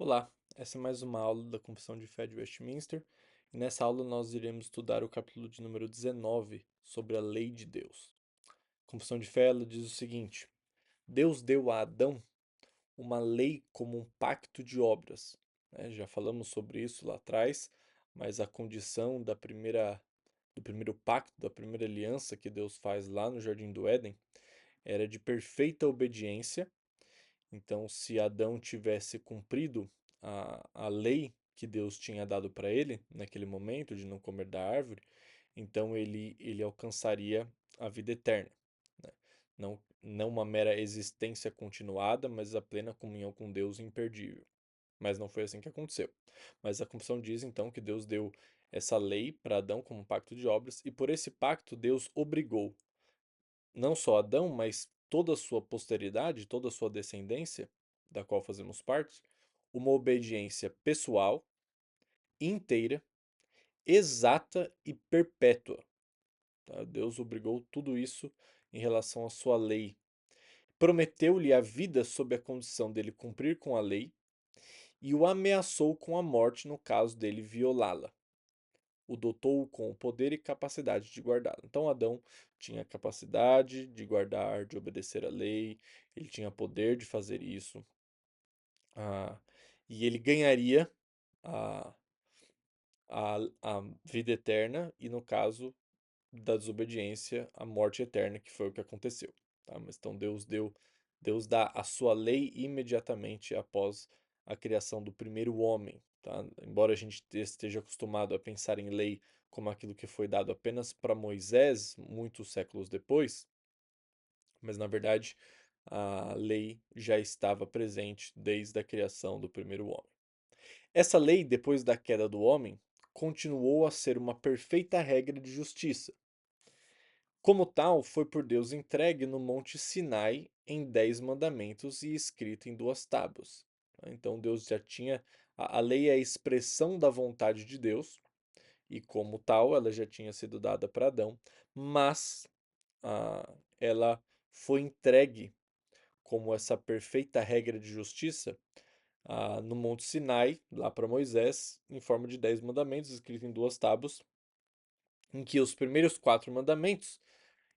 Olá, essa é mais uma aula da Confissão de Fé de Westminster, e nessa aula nós iremos estudar o capítulo de número 19 sobre a lei de Deus. A Confissão de Fé ela diz o seguinte: Deus deu a Adão uma lei como um pacto de obras. Já falamos sobre isso lá atrás, mas a condição do primeiro pacto, da primeira aliança que Deus faz lá no Jardim do Éden, era de perfeita obediência. Então, se Adão tivesse cumprido a lei que Deus tinha dado para ele, naquele momento, de não comer da árvore, então ele alcançaria a vida eterna, né? Não uma mera existência continuada, mas a plena comunhão com Deus imperdível. Mas não foi assim que aconteceu. Mas a confissão diz então que Deus deu essa lei para Adão como um pacto de obras, e por esse pacto Deus obrigou não só Adão, mas toda a sua posteridade, toda a sua descendência, da qual fazemos parte, uma obediência pessoal, inteira, exata e perpétua. Tá? Deus obrigou tudo isso em relação à sua lei. Prometeu-lhe a vida sob a condição dele cumprir com a lei e o ameaçou com a morte no caso dele violá-la. O dotou com o poder e capacidade de guardá-la. Então Adão tinha capacidade de guardar, de obedecer à lei, ele tinha poder de fazer isso, ah, e ele ganharia a, a vida eterna e, no caso da desobediência, a morte eterna, que foi o que aconteceu. Tá? Mas então Deus dá a sua lei imediatamente após a criação do primeiro homem. Tá? Embora a gente esteja acostumado a pensar em lei como aquilo que foi dado apenas para Moisés, muitos séculos depois, mas na verdade a lei já estava presente desde a criação do primeiro homem. Essa lei, depois da queda do homem, continuou a ser uma perfeita regra de justiça. Como tal, foi por Deus entregue no Monte Sinai em 10 mandamentos e escrito em duas tábuas. Então Deus já tinha. A lei é a expressão da vontade de Deus, e como tal, ela já tinha sido dada para Adão, mas ela foi entregue como essa perfeita regra de justiça no Monte Sinai, lá para Moisés, em forma de 10 mandamentos, escrito em duas tábuas, em que os primeiros 4 mandamentos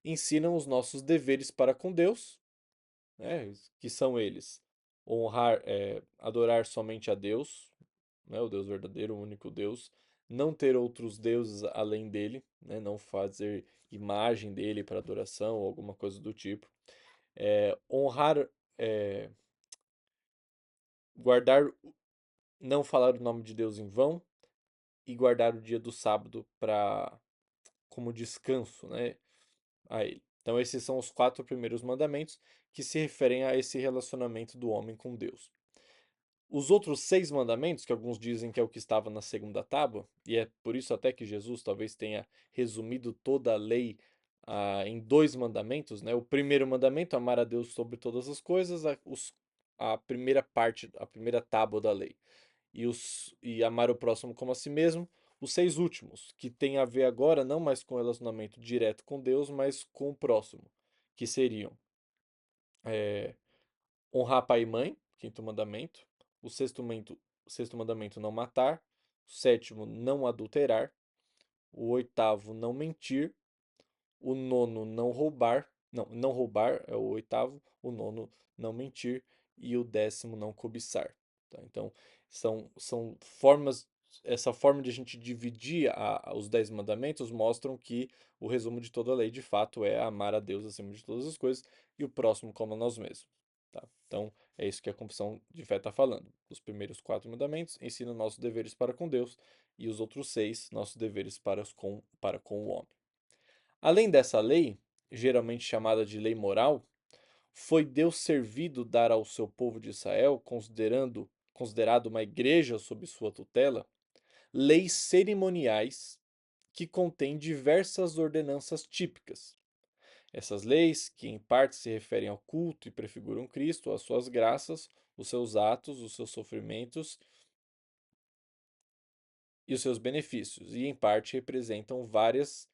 ensinam os nossos deveres para com Deus, né, que são eles: honrar, adorar somente a Deus, né, o Deus verdadeiro, o único Deus, não ter outros deuses além dele, né, não fazer imagem dele para adoração ou alguma coisa do tipo, honrar, é, guardar, não falar o nome de Deus em vão e guardar o dia do sábado para como descanso, né, a ele. Então esses são os 4 primeiros mandamentos que se referem a esse relacionamento do homem com Deus. Os outros 6 mandamentos, que alguns dizem que é o que estava na segunda tábua, e é por isso até que Jesus talvez tenha resumido toda a lei em 2 mandamentos, né? O primeiro mandamento, amar a Deus sobre todas as coisas, a primeira parte, a primeira tábua da lei, e amar o próximo como a si mesmo, os 6 últimos, que tem a ver agora não mais com relacionamento direto com Deus, mas com o próximo, que seriam é, honrar pai e mãe, quinto mandamento. O sexto mandamento, não matar. O sétimo, não adulterar. O oitavo, não mentir. O nono, não roubar. Não, não roubar é o oitavo. O nono, não mentir. E o décimo, não cobiçar. Tá? Então, são formas. Essa forma de a gente dividir os 10 mandamentos mostram que o resumo de toda a lei, de fato, é amar a Deus acima de todas as coisas e o próximo como a nós mesmos. Tá? Então, é isso que a confissão de fé está falando. Os primeiros 4 mandamentos ensinam nossos deveres para com Deus e os outros 6, nossos deveres para com o homem. Além dessa lei, geralmente chamada de lei moral, foi Deus servido dar ao seu povo de Israel, considerado uma igreja sob sua tutela, leis cerimoniais que contêm diversas ordenanças típicas. Essas leis, que em parte se referem ao culto e prefiguram Cristo, as suas graças, os seus atos, os seus sofrimentos e os seus benefícios, e em parte representam várias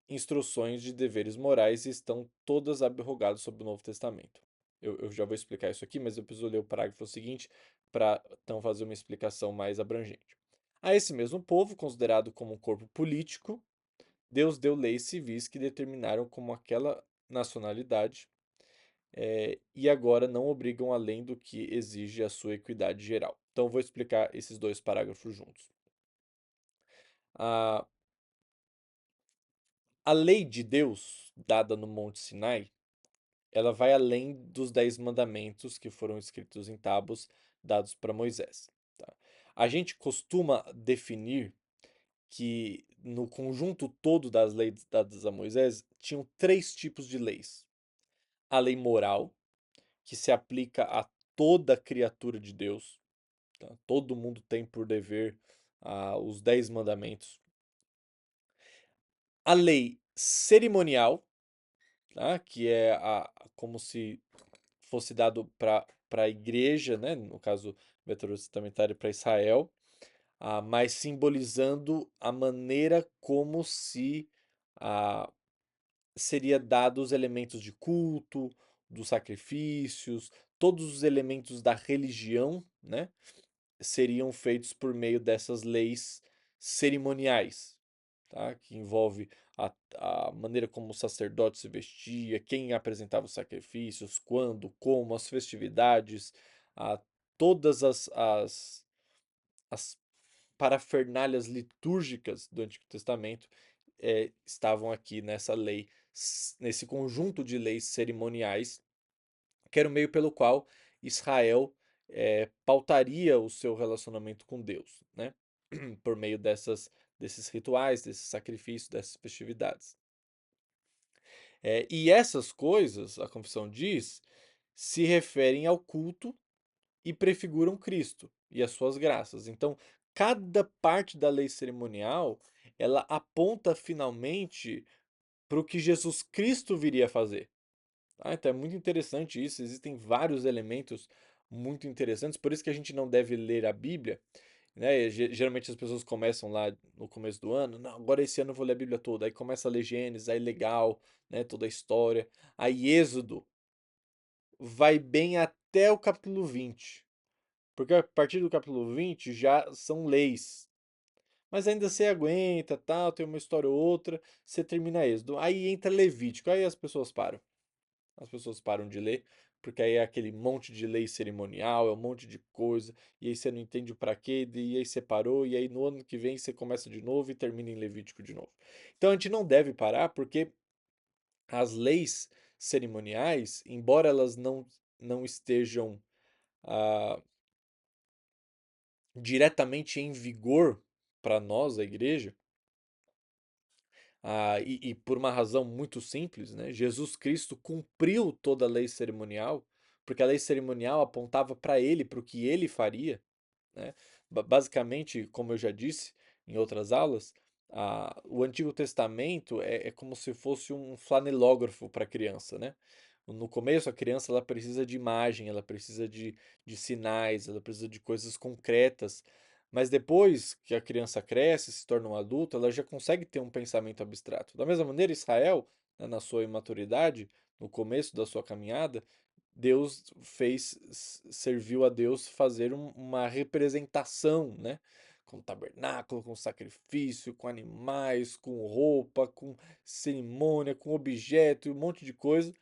instruções de deveres morais e estão todas abrogadas sob o Novo Testamento. Eu já vou explicar isso aqui, mas eu preciso ler o parágrafo seguinte para então fazer uma explicação mais abrangente. A esse mesmo povo, considerado como um corpo político, Deus deu leis civis que determinaram como aquela nacionalidade e agora não obrigam além do que exige a sua equidade geral. Então, vou explicar esses dois parágrafos juntos. A, a lei de Deus, dada no Monte Sinai, ela vai além dos 10 mandamentos que foram escritos em tábuas dados para Moisés. Tá? A gente costuma definir que no conjunto todo das leis dadas a Moisés tinham 3 tipos de leis. A lei moral, que se aplica a toda criatura de Deus, tá? Todo mundo tem por dever os 10 mandamentos. A lei cerimonial, tá? Que é como se fosse dado para a igreja, né? No caso veterotestamentário para Israel, mas simbolizando a maneira como se ah, seria dado os elementos de culto, dos sacrifícios, todos os elementos da religião, né? Seriam feitos por meio dessas leis cerimoniais, tá? Que envolve a maneira como o sacerdote se vestia, quem apresentava os sacrifícios, quando, como, as festividades, a, todas as parafernálias litúrgicas do Antigo Testamento estavam aqui nessa lei, nesse conjunto de leis cerimoniais, que era o meio pelo qual Israel pautaria o seu relacionamento com Deus, né? Por meio desses rituais, desses sacrifícios, dessas festividades. E essas coisas, a confissão diz, se referem ao culto e prefiguram Cristo e as suas graças. Então, cada parte da lei cerimonial, ela aponta finalmente para o que Jesus Cristo viria a fazer. Então é muito interessante isso, existem vários elementos muito interessantes, por isso que a gente não deve ler a Bíblia, né? Geralmente as pessoas começam lá no começo do ano, não, agora esse ano eu vou ler a Bíblia toda, aí começa a ler Gênesis, aí legal, né, toda a história, aí Êxodo vai bem até o capítulo 20, porque a partir do capítulo 20 já são leis, mas ainda você aguenta, tal, tem uma história ou outra, você termina Êxodo, aí entra Levítico, aí as pessoas param. As pessoas param de ler, porque aí é aquele monte de lei cerimonial, é um monte de coisa, e aí você não entende o pra quê, e aí você parou, e aí no ano que vem você começa de novo e termina em Levítico de novo. Então a gente não deve parar, porque as leis cerimoniais, embora elas não estejam ah, diretamente em vigor para nós, a igreja, e por uma razão muito simples, né? Jesus Cristo cumpriu toda a lei cerimonial, porque a lei cerimonial apontava para ele, para o que ele faria, né? Basicamente, como eu já disse em outras aulas, o Antigo Testamento é como se fosse um flanelógrafo para a criança, né? No começo, a criança ela precisa de imagem, ela precisa de sinais, ela precisa de coisas concretas. Mas depois que a criança cresce, se torna um adulto, ela já consegue ter um pensamento abstrato. Da mesma maneira, Israel, né, na sua imaturidade, no começo da sua caminhada, Deus serviu a Deus fazer uma representação, né? Com tabernáculo, com sacrifício, com animais, com roupa, com cerimônia, com objeto e um monte de coisa.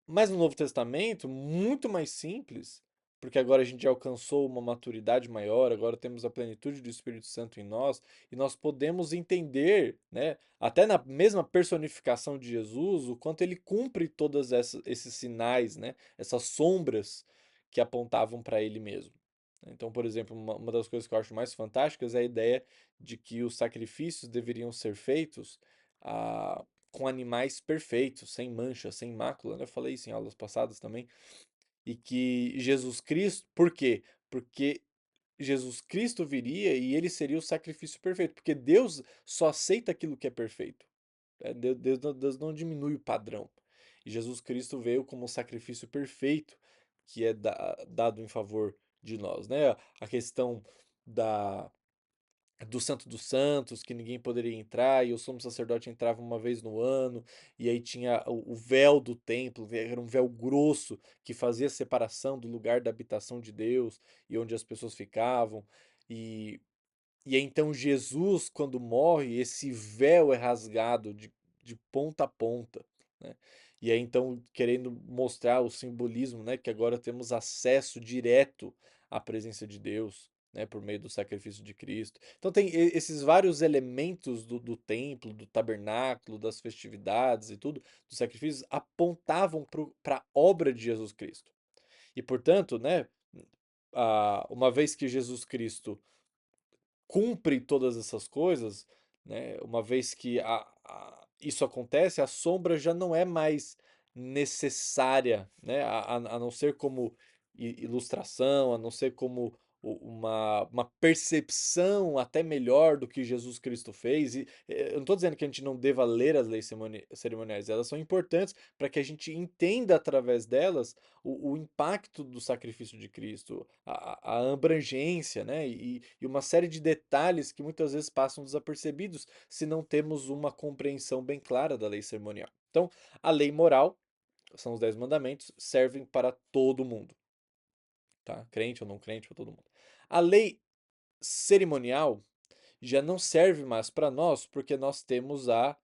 Mas no Novo Testamento, muito mais simples, porque agora a gente já alcançou uma maturidade maior, agora temos a plenitude do Espírito Santo em nós, e nós podemos entender, né, até na mesma personificação de Jesus, o quanto ele cumpre todos esses sinais, né, essas sombras que apontavam para ele mesmo. Então, por exemplo, uma das coisas que eu acho mais fantásticas é a ideia de que os sacrifícios deveriam ser feitos ah, com animais perfeitos, sem mancha, sem mácula, né? Eu falei isso em aulas passadas também. E que Jesus Cristo, por quê? Porque Jesus Cristo viria e ele seria o sacrifício perfeito, porque Deus só aceita aquilo que é perfeito. Deus não diminui o padrão. E Jesus Cristo veio como o sacrifício perfeito que é dado em favor de nós, né? A questão da do Santo dos Santos, que ninguém poderia entrar, e o sumo sacerdote entrava uma vez no ano, e aí tinha o véu do templo, era um véu grosso que fazia a separação do lugar da habitação de Deus e onde as pessoas ficavam. E, e aí, então Jesus, quando morre, esse véu é rasgado de ponta a ponta, né? E aí então querendo mostrar o simbolismo, né, que agora temos acesso direto à presença de Deus, né, por meio do sacrifício de Cristo. Então tem esses vários elementos do templo, do tabernáculo, das festividades e tudo, dos sacrifícios, apontavam para a obra de Jesus Cristo. E portanto, né, uma vez que Jesus Cristo cumpre todas essas coisas, né? Uma vez que isso acontece, a sombra já não é mais necessária, né? A não ser como ilustração, a não ser como uma percepção até melhor do que Jesus Cristo fez. E eu não estou dizendo que a gente não deva ler as leis cerimoniais, elas são importantes para que a gente entenda através delas o impacto do sacrifício de Cristo, a abrangência, né? E uma série de detalhes que muitas vezes passam desapercebidos se não temos uma compreensão bem clara da lei cerimonial. Então, a lei moral, são os 10 mandamentos, servem para todo mundo, tá? Crente ou não crente, para todo mundo. A lei cerimonial já não serve mais para nós porque nós temos a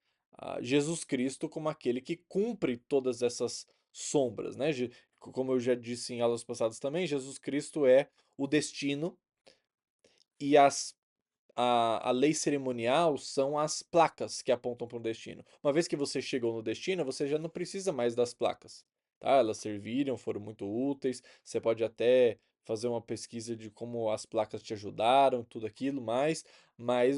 Jesus Cristo como aquele que cumpre todas essas sombras, né? Como eu já disse em aulas passadas também, Jesus Cristo é o destino e a lei cerimonial são as placas que apontam para um destino. Uma vez que você chegou no destino, você já não precisa mais das placas, tá? Elas serviram, foram muito úteis. Você pode até fazer uma pesquisa de como as placas te ajudaram, tudo aquilo, mas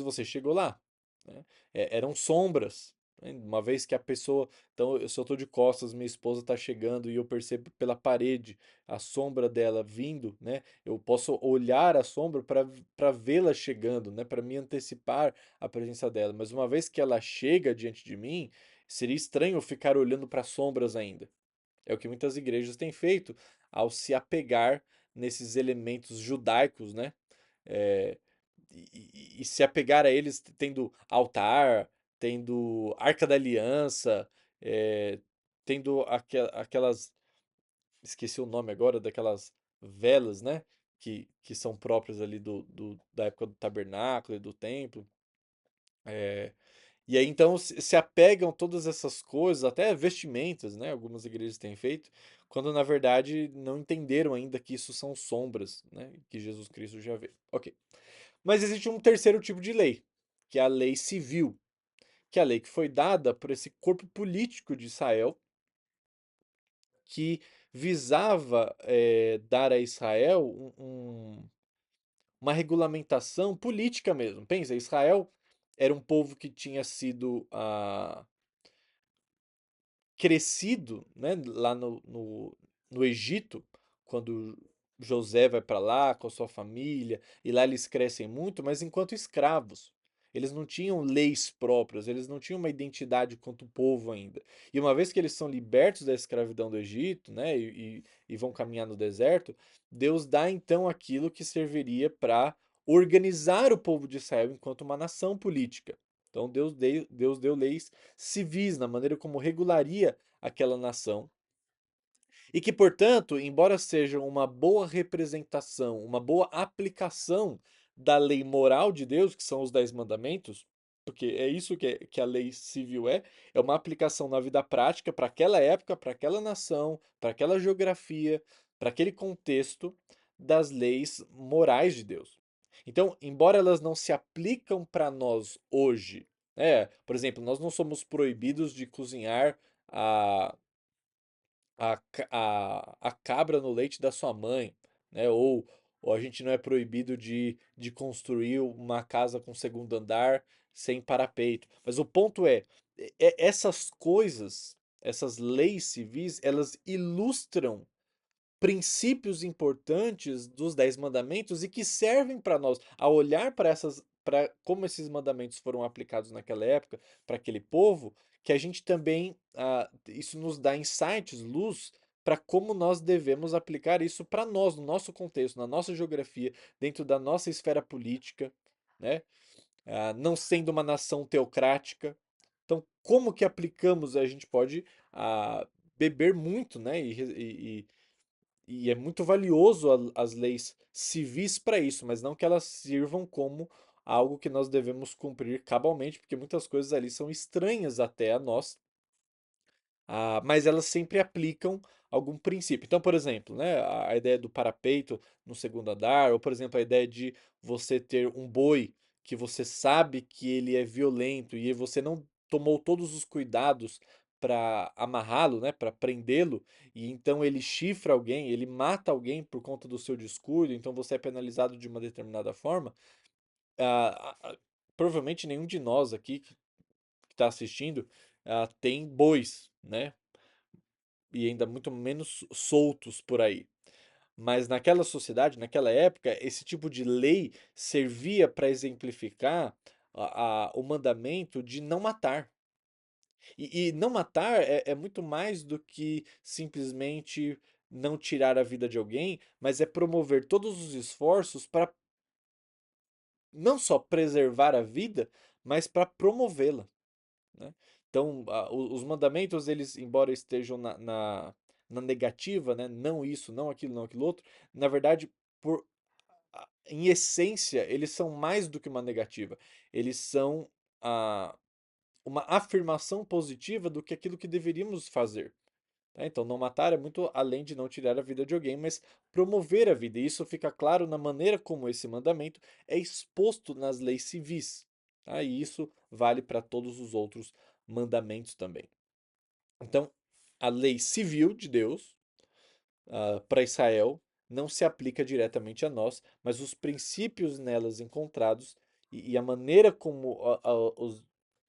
você chegou lá, né? Eram sombras, né? Uma vez que a pessoa, então, se eu estou de costas, minha esposa está chegando e eu percebo pela parede a sombra dela vindo, né? Eu posso olhar a sombra para vê-la chegando, né? Para me antecipar a presença dela. Mas uma vez que ela chega diante de mim, seria estranho eu ficar olhando para sombras ainda. É o que muitas igrejas têm feito ao se apegar nesses elementos judaicos, né? É, e se apegar a eles tendo altar, tendo Arca da Aliança, tendo aquelas, esqueci o nome agora, daquelas velas, né? Que são próprias ali da época do tabernáculo e do templo. E aí então se apegam todas essas coisas, até vestimentas, né? Algumas igrejas têm feito, quando na verdade não entenderam ainda que isso são sombras, né? Que Jesus Cristo já veio. Ok. Mas existe um terceiro tipo de lei, que é a lei civil, que é a lei que foi dada por esse corpo político de Israel, que visava dar a Israel uma regulamentação política mesmo. Pensa, Israel era um povo que tinha sido crescido, né, lá no Egito, quando José vai para lá com a sua família, e lá eles crescem muito, mas enquanto escravos. Eles não tinham leis próprias, eles não tinham uma identidade quanto povo ainda. E uma vez que eles são libertos da escravidão do Egito, né, e vão caminhar no deserto, Deus dá então aquilo que serviria para organizar o povo de Israel enquanto uma nação política. Então Deus deu leis civis na maneira como regularia aquela nação e que, portanto, embora seja uma boa representação, uma boa aplicação da lei moral de Deus, que são os 10 mandamentos, porque é isso que a lei civil é uma aplicação na vida prática para aquela época, para aquela nação, para aquela geografia, para aquele contexto das leis morais de Deus. Então, embora elas não se aplicam para nós hoje, por exemplo, nós não somos proibidos de cozinhar a a cabra no leite da sua mãe, né? Ou a gente não é proibido de construir uma casa com segundo andar sem parapeito. Mas o ponto essas coisas, essas leis civis, elas ilustram princípios importantes dos 10 mandamentos e que servem para nós a olhar para como esses mandamentos foram aplicados naquela época para aquele povo, que a gente também isso nos dá insights, luz para como nós devemos aplicar isso para nós, no nosso contexto, na nossa geografia, dentro da nossa esfera política, né? Não sendo uma nação teocrática. Então, como que aplicamos? A gente pode beber muito, né? E é muito valioso as leis civis para isso, mas não que elas sirvam como algo que nós devemos cumprir cabalmente, porque muitas coisas ali são estranhas até a nós, mas elas sempre aplicam algum princípio. Então, por exemplo, né, a ideia do parapeito no segundo andar, ou por exemplo, a ideia de você ter um boi que você sabe que ele é violento e você não tomou todos os cuidados para amarrá-lo, né, para prendê-lo, e então ele chifra alguém, ele mata alguém por conta do seu descuido, então você é penalizado de uma determinada forma. ah, ah, Provavelmente nenhum de nós aqui que está assistindo tem bois, né? E ainda muito menos soltos por aí. Mas naquela sociedade, naquela época, esse tipo de lei servia para exemplificar o mandamento de não matar. E não matar é muito mais do que simplesmente não tirar a vida de alguém, mas é promover todos os esforços para não só preservar a vida, mas para promovê-la, né? Então, os mandamentos, eles, embora estejam na negativa, né? Não isso, não aquilo, não aquilo outro, na verdade, em essência, eles são mais do que uma negativa. Eles são ah, uma afirmação positiva do que aquilo que deveríamos fazer. Tá? Então, não matar é muito além de não tirar a vida de alguém, mas promover a vida. E isso fica claro na maneira como esse mandamento é exposto nas leis civis. Tá? E isso vale para todos os outros mandamentos também. Então, a lei civil de Deus para Israel não se aplica diretamente a nós, mas os princípios nelas encontrados e a maneira como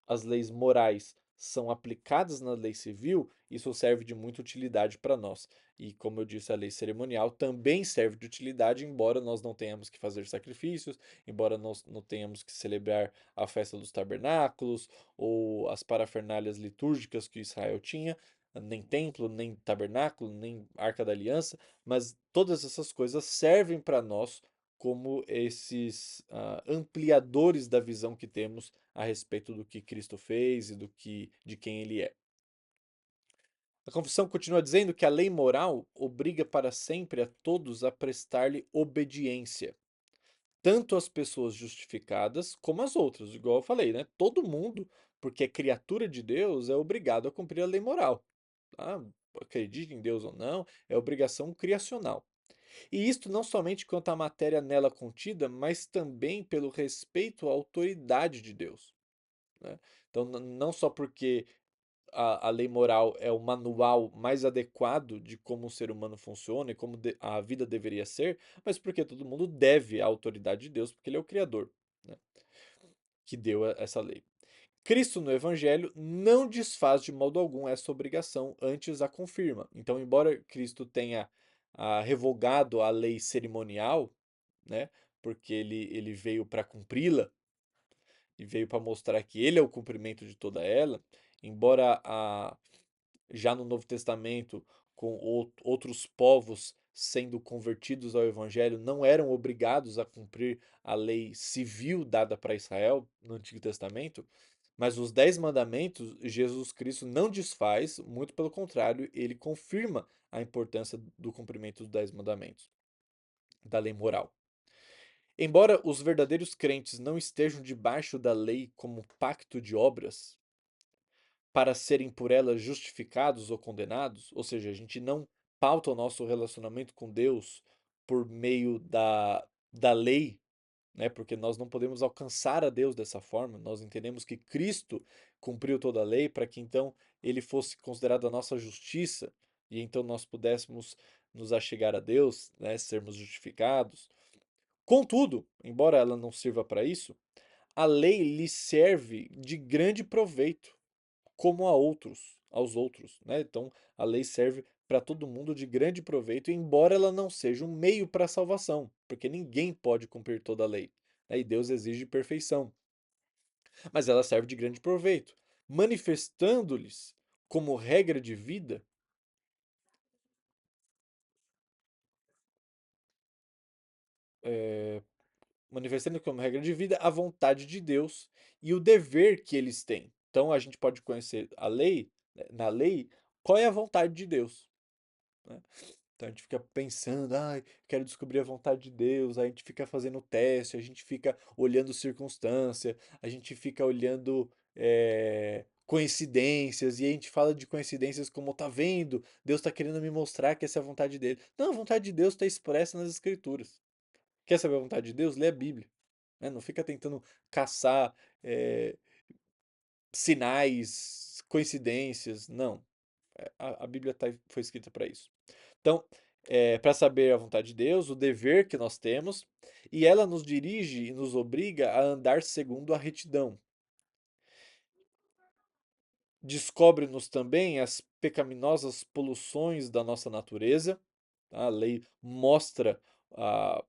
as leis morais são aplicadas na lei civil, isso serve de muita utilidade para nós. E como eu disse, a lei cerimonial também serve de utilidade, embora nós não tenhamos que fazer sacrifícios, embora nós não tenhamos que celebrar a festa dos tabernáculos ou as parafernálias litúrgicas que Israel tinha, nem templo, nem tabernáculo, nem arca da aliança, mas todas essas coisas servem para nós como esses ampliadores da visão que temos a respeito do que Cristo fez e de quem ele é. A confissão continua dizendo que a lei moral obriga para sempre a todos a prestar-lhe obediência, tanto as pessoas justificadas como as outras, igual eu falei, né? Todo mundo, porque é criatura de Deus, é obrigado a cumprir a lei moral. Tá? Acredite em Deus ou não, é obrigação criacional. E isto não somente quanto à matéria nela contida, mas também pelo respeito à autoridade de Deus, né? Então, não só porque a lei moral é o manual mais adequado de como o ser humano funciona e como a vida deveria ser, mas porque todo mundo deve à autoridade de Deus, porque ele é o Criador, né, que deu essa lei. Cristo no Evangelho não desfaz de modo algum essa obrigação, antes a confirma. Então, embora Cristo tenha revogado a lei cerimonial, né, porque ele veio para cumpri-la e veio para mostrar que ele é o cumprimento de toda ela, embora já no Novo Testamento, com outros povos sendo convertidos ao Evangelho, não eram obrigados a cumprir a lei civil dada para Israel no Antigo Testamento, mas os 10 mandamentos Jesus Cristo não desfaz, muito pelo contrário, ele confirma a importância do cumprimento dos 10 mandamentos, da lei moral. Embora os verdadeiros crentes não estejam debaixo da lei como pacto de obras, para serem por ela justificados ou condenados, ou seja, a gente não pauta o nosso relacionamento com Deus por meio da lei, né? Porque nós não podemos alcançar a Deus dessa forma. Nós entendemos que Cristo cumpriu toda a lei para que então ele fosse considerado a nossa justiça e então nós pudéssemos nos achegar a Deus, né? Sermos justificados. Contudo, embora ela não sirva para isso, a lei lhe serve de grande proveito como aos outros, né? Então, a lei serve para todo mundo de grande proveito, embora ela não seja um meio para a salvação, porque ninguém pode cumprir toda a lei, né? E Deus exige perfeição, mas ela serve de grande proveito, manifestando-lhes como regra de vida. manifestando como regra de vida a vontade de Deus e o dever que eles têm. Então a gente pode conhecer a lei, né, na lei, qual é a vontade de Deus, né? Então a gente fica pensando, ai, quero descobrir a vontade de Deus, aí a gente fica fazendo teste, a gente fica olhando circunstância, a gente fica olhando coincidências, e a gente fala de coincidências como, tá vendo? Deus está querendo me mostrar que essa é a vontade dele. Não, a vontade de Deus está expressa nas Escrituras. Quer saber a vontade de Deus? Lê a Bíblia, né? Não fica tentando caçar é, sinais, coincidências. Não. A Bíblia foi escrita para isso. Então, para saber a vontade de Deus, o dever que nós temos, e ela nos dirige e nos obriga a andar segundo a retidão. Descobre-nos também as pecaminosas poluições da nossa natureza. Tá? A lei mostra a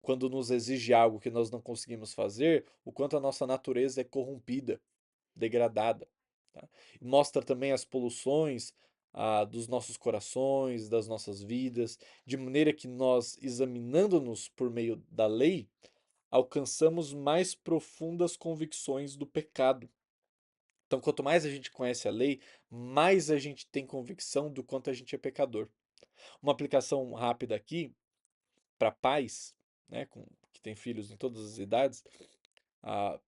quando nos exige algo que nós não conseguimos fazer, o quanto a nossa natureza é corrompida, degradada. Tá? Mostra também as poluições dos nossos corações, das nossas vidas, de maneira que nós, examinando-nos por meio da lei, alcançamos mais profundas convicções do pecado. Então, quanto mais a gente conhece a lei, mais a gente tem convicção do quanto a gente é pecador. Uma aplicação rápida aqui para pais, né, que têm filhos em todas as idades, ah,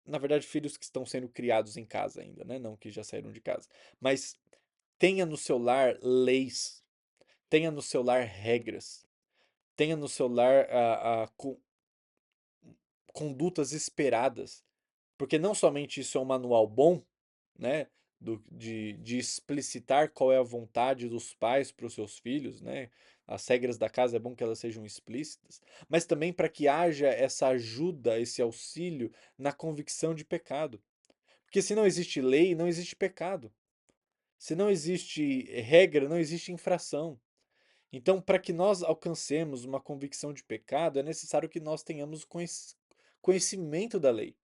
na verdade, filhos que estão sendo criados em casa ainda, né, não que já saíram de casa. Mas tenha no seu lar leis, tenha no seu lar regras, tenha no seu lar condutas esperadas, porque não somente isso é um manual bom, né, de explicitar qual é a vontade dos pais para os seus filhos, né? As regras da casa é bom que elas sejam explícitas, mas também para que haja essa ajuda, esse auxílio na convicção de pecado. Porque se não existe lei, não existe pecado. Se não existe regra, não existe infração. Então, para que nós alcancemos uma convicção de pecado, é necessário que nós tenhamos conhecimento da lei.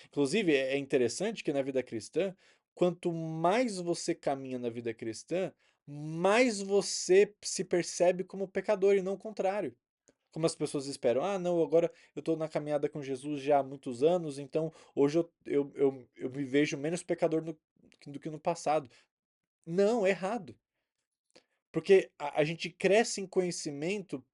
Inclusive, é interessante que na vida cristã, quanto mais você caminha na vida cristã, mais você se percebe como pecador e não o contrário. Como as pessoas esperam, ah, não, agora eu estou na caminhada com Jesus já há muitos anos, então hoje eu me vejo menos pecador do que no passado. Não, é errado. Porque a gente cresce em conhecimento,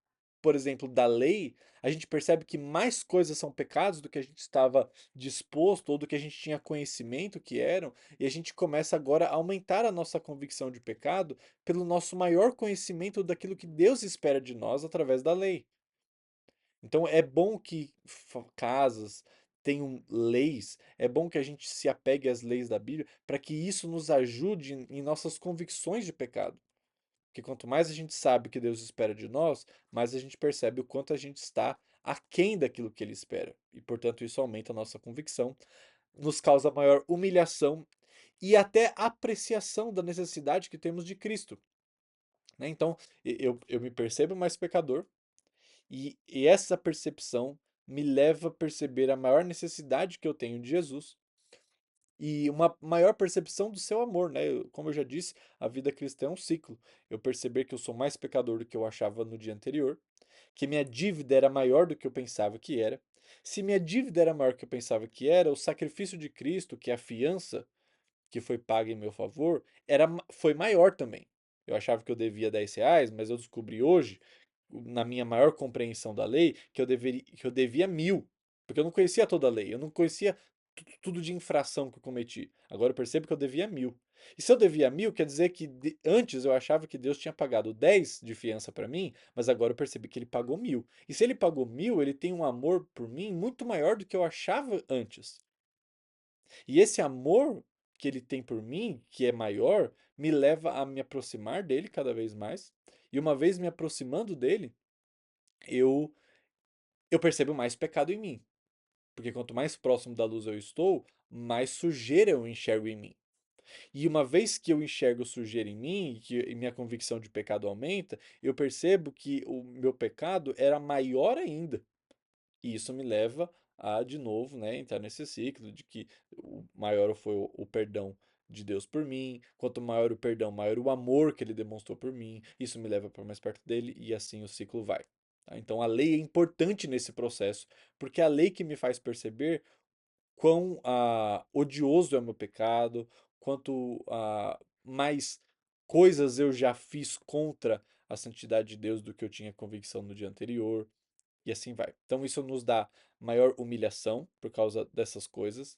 por exemplo, da lei, a gente percebe que mais coisas são pecados do que a gente estava disposto ou do que a gente tinha conhecimento que eram, e a gente começa agora a aumentar a nossa convicção de pecado pelo nosso maior conhecimento daquilo que Deus espera de nós através da lei. Então é bom que casas tenham leis, é bom que a gente se apegue às leis da Bíblia para que isso nos ajude em nossas convicções de pecado. Porque quanto mais a gente sabe o que Deus espera de nós, mais a gente percebe o quanto a gente está aquém daquilo que Ele espera. E, portanto, isso aumenta a nossa convicção, nos causa maior humilhação e até apreciação da necessidade que temos de Cristo. Né? Então, eu me percebo mais pecador, e essa percepção me leva a perceber a maior necessidade que eu tenho de Jesus e uma maior percepção do seu amor, né? Como eu já disse, a vida cristã é um ciclo. Eu perceber que eu sou mais pecador do que eu achava no dia anterior, que minha dívida era maior do que eu pensava que era. Se minha dívida era maior do que eu pensava que era, o sacrifício de Cristo, que é a fiança que foi paga em meu favor, foi maior também. Eu achava que eu devia R$ 10, mas eu descobri hoje, na minha maior compreensão da lei, que eu devia 1.000. Porque eu não conhecia toda a lei, eu não conhecia tudo de infração que eu cometi. Agora eu percebo que eu devia 1.000. E se eu devia 1.000, quer dizer que antes eu achava que Deus tinha pagado 10 de fiança para mim, mas agora eu percebi que ele pagou 1.000. E se ele pagou 1.000, ele tem um amor por mim muito maior do que eu achava antes. E esse amor que ele tem por mim, que é maior, me leva a me aproximar dele cada vez mais. E uma vez me aproximando dele, eu eu percebo mais pecado em mim. Porque quanto mais próximo da luz eu estou, mais sujeira eu enxergo em mim. E uma vez que eu enxergo sujeira em mim, e minha convicção de pecado aumenta, eu percebo que o meu pecado era maior ainda. E isso me leva a, de novo, né, entrar nesse ciclo de que o maior foi o perdão de Deus por mim, quanto maior o perdão, maior o amor que ele demonstrou por mim, isso me leva para mais perto dele e assim o ciclo vai. Tá? Então a lei é importante nesse processo, porque é a lei que me faz perceber quão odioso é o meu pecado, quanto mais coisas eu já fiz contra a santidade de Deus do que eu tinha convicção no dia anterior, e assim vai. Então isso nos dá maior humilhação por causa dessas coisas,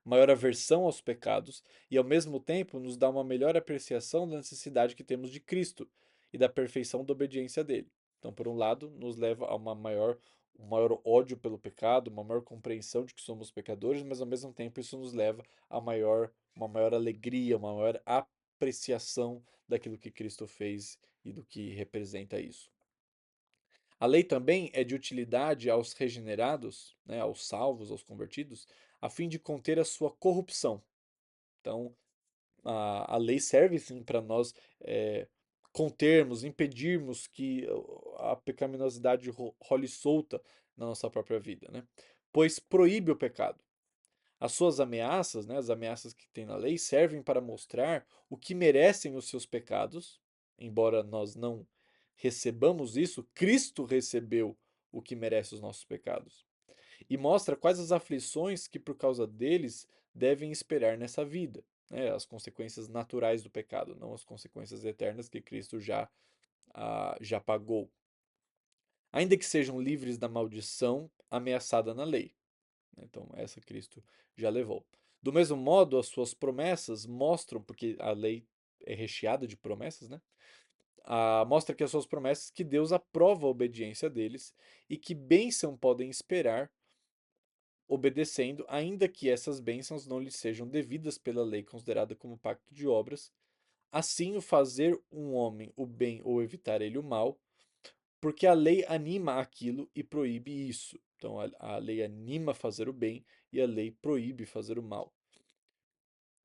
maior aversão aos pecados e, ao mesmo tempo, nos dá uma melhor apreciação da necessidade que temos de Cristo e da perfeição da obediência dele. Então, por um lado, nos leva a um maior ódio pelo pecado, uma maior compreensão de que somos pecadores, mas ao mesmo tempo isso nos leva a uma maior alegria, uma maior apreciação daquilo que Cristo fez e do que representa isso. A lei também é de utilidade aos regenerados, né, aos salvos, aos convertidos, a fim de conter a sua corrupção. Então, a lei serve sim para nós contermos, impedirmos que a pecaminosidade role solta na nossa própria vida, né? Pois proíbe o pecado. As suas ameaças, né, as ameaças que tem na lei, servem para mostrar o que merecem os seus pecados, embora nós não recebamos isso, Cristo recebeu o que merece os nossos pecados. E mostra quais as aflições que por causa deles devem esperar nessa vida, né, as consequências naturais do pecado, não as consequências eternas que Cristo já pagou. Ainda que sejam livres da maldição ameaçada na lei. Então, essa Cristo já levou. Do mesmo modo, as suas promessas mostram, porque a lei é recheada de promessas, né? Mostra que as suas promessas que Deus aprova a obediência deles e que bênção podem esperar obedecendo, ainda que essas bênçãos não lhes sejam devidas pela lei considerada como pacto de obras. Assim, o fazer um homem o bem ou evitar ele o mal, porque a lei anima aquilo e proíbe isso. Então, a lei anima a fazer o bem e a lei proíbe fazer o mal.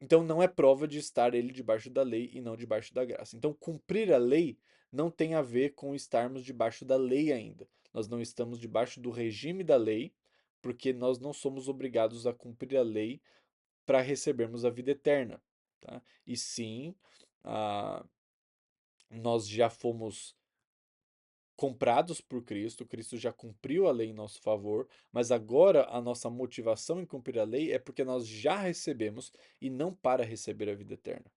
Então, não é prova de estar ele debaixo da lei e não debaixo da graça. Então, cumprir a lei não tem a ver com estarmos debaixo da lei ainda. Nós não estamos debaixo do regime da lei, porque nós não somos obrigados a cumprir a lei para recebermos a vida eterna. Tá? E sim, ah, nós já fomos comprados por Cristo, Cristo já cumpriu a lei em nosso favor, mas agora a nossa motivação em cumprir a lei é porque nós já recebemos e não para receber a vida eterna.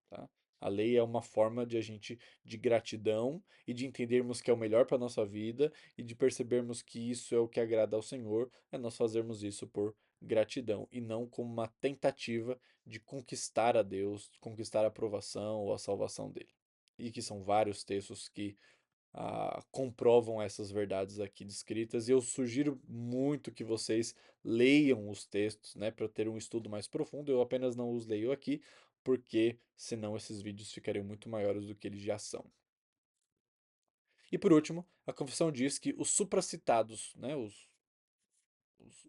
Tá? A lei é uma forma de gratidão e de entendermos que é o melhor para a nossa vida e de percebermos que isso é o que agrada ao Senhor, é nós fazermos isso por gratidão e não como uma tentativa de conquistar a Deus, conquistar a aprovação ou a salvação dele. E que são vários textos que comprovam essas verdades aqui descritas. E eu sugiro muito que vocês leiam os textos, né, para ter um estudo mais profundo. Eu apenas não os leio aqui, porque senão esses vídeos ficariam muito maiores do que eles já são. E por último, a confissão diz que os supracitados, né, os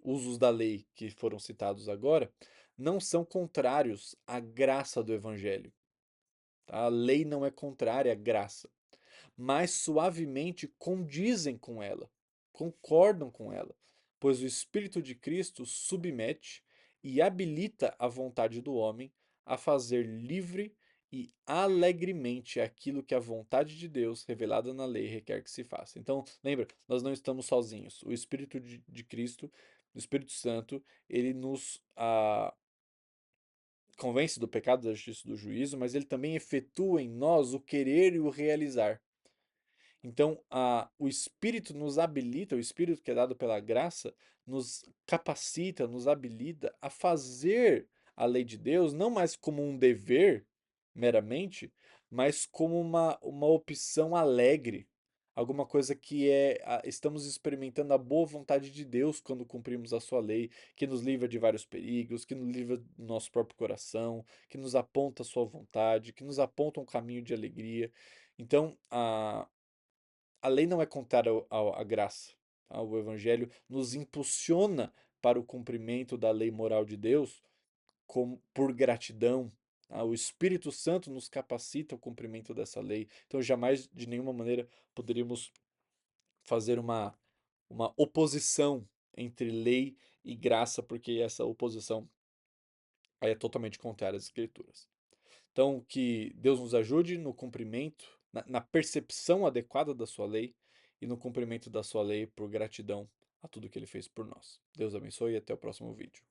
usos da lei que foram citados agora, não são contrários à graça do Evangelho. Tá? A lei não é contrária à graça, mas suavemente condizem com ela, concordam com ela, pois o Espírito de Cristo submete e habilita a vontade do homem a fazer livre e alegremente aquilo que a vontade de Deus, revelada na lei, requer que se faça. Então, lembra, nós não estamos sozinhos. O Espírito de Cristo, o Espírito Santo, ele nos convence do pecado, da justiça e do juízo, mas ele também efetua em nós o querer e o realizar. Então, o Espírito nos habilita, o Espírito que é dado pela graça, nos capacita, nos habilita a fazer a lei de Deus não mais como um dever, meramente, mas como uma opção alegre. Alguma coisa que estamos experimentando a boa vontade de Deus quando cumprimos a sua lei, que nos livra de vários perigos, que nos livra do nosso próprio coração, que nos aponta a sua vontade, que nos aponta um caminho de alegria. Então, a lei não é contrária à graça. Tá? O Evangelho nos impulsiona para o cumprimento da lei moral de Deus por gratidão. Tá? O Espírito Santo nos capacita ao cumprimento dessa lei. Então, jamais, de nenhuma maneira, poderíamos fazer uma oposição entre lei e graça, porque essa oposição é totalmente contrária às Escrituras. Então, que Deus nos ajude no cumprimento, na percepção adequada da sua lei e no cumprimento da sua lei por gratidão a tudo que ele fez por nós. Deus abençoe e até o próximo vídeo.